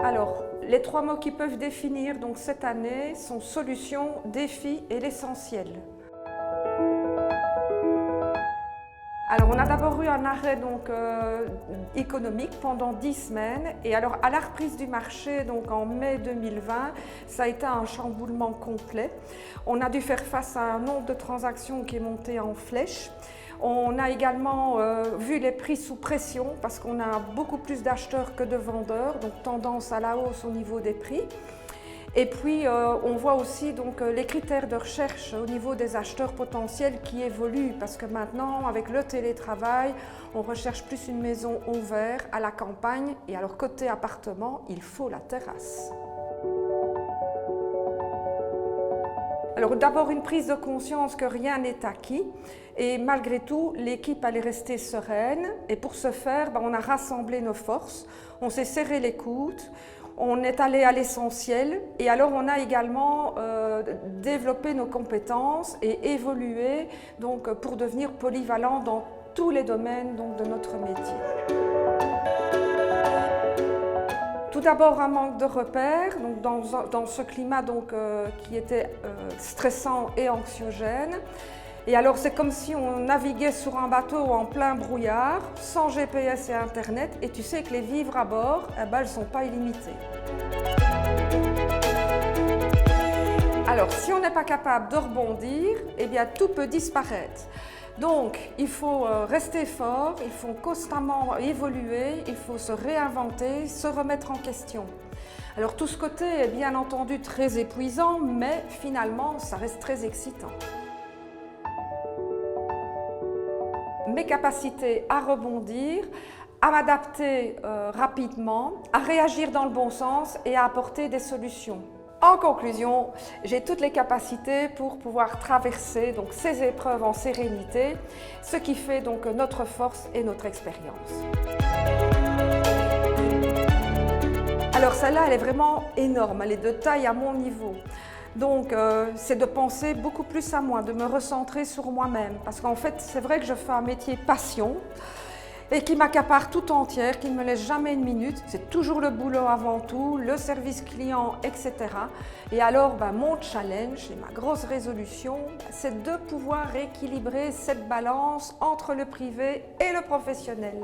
Alors, les trois mots qui peuvent définir donc cette année sont solution, défi et l'essentiel. Alors, on a d'abord eu un arrêt économique pendant 10 semaines et alors à la reprise du marché donc en mai 2020, ça a été un chamboulement complet. On a dû faire face à un nombre de transactions qui est monté en flèche. On a également vu les prix sous pression parce qu'on a beaucoup plus d'acheteurs que de vendeurs, donc tendance à la hausse au niveau des prix. Et puis on voit aussi donc, les critères de recherche au niveau des acheteurs potentiels qui évoluent parce que maintenant avec le télétravail, on recherche plus une maison au vert à la campagne et alors côté appartement, il faut la terrasse. Alors d'abord une prise de conscience que rien n'est acquis et malgré tout l'équipe allait rester sereine et pour ce faire on a rassemblé nos forces, on s'est serré les coudes, on est allé à l'essentiel et alors on a également développé nos compétences et évolué donc, pour devenir polyvalent dans tous les domaines donc, de notre métier. Tout d'abord un manque de repères, donc dans ce climat qui était stressant et anxiogène. Et alors c'est comme si on naviguait sur un bateau en plein brouillard, sans GPS et Internet, et tu sais que les vivres à bord, elles ne sont pas illimités. Alors si on n'est pas capable de rebondir, eh bien tout peut disparaître. Donc, il faut rester fort, il faut constamment évoluer, il faut se réinventer, se remettre en question. Alors, tout ce côté est bien entendu très épuisant, mais finalement, ça reste très excitant. Mes capacités à rebondir, à m'adapter rapidement, à réagir dans le bon sens et à apporter des solutions. En conclusion, j'ai toutes les capacités pour pouvoir traverser donc, ces épreuves en sérénité, ce qui fait donc, notre force et notre expérience. Alors celle-là, elle est vraiment énorme, elle est de taille à mon niveau. Donc c'est de penser beaucoup plus à moi, de me recentrer sur moi-même. Parce qu'en fait, c'est vrai que je fais un métier passion et qui m'accapare tout entière, qui ne me laisse jamais une minute. C'est toujours le boulot avant tout, le service client, etc. Et alors, mon challenge et ma grosse résolution, c'est de pouvoir équilibrer cette balance entre le privé et le professionnel.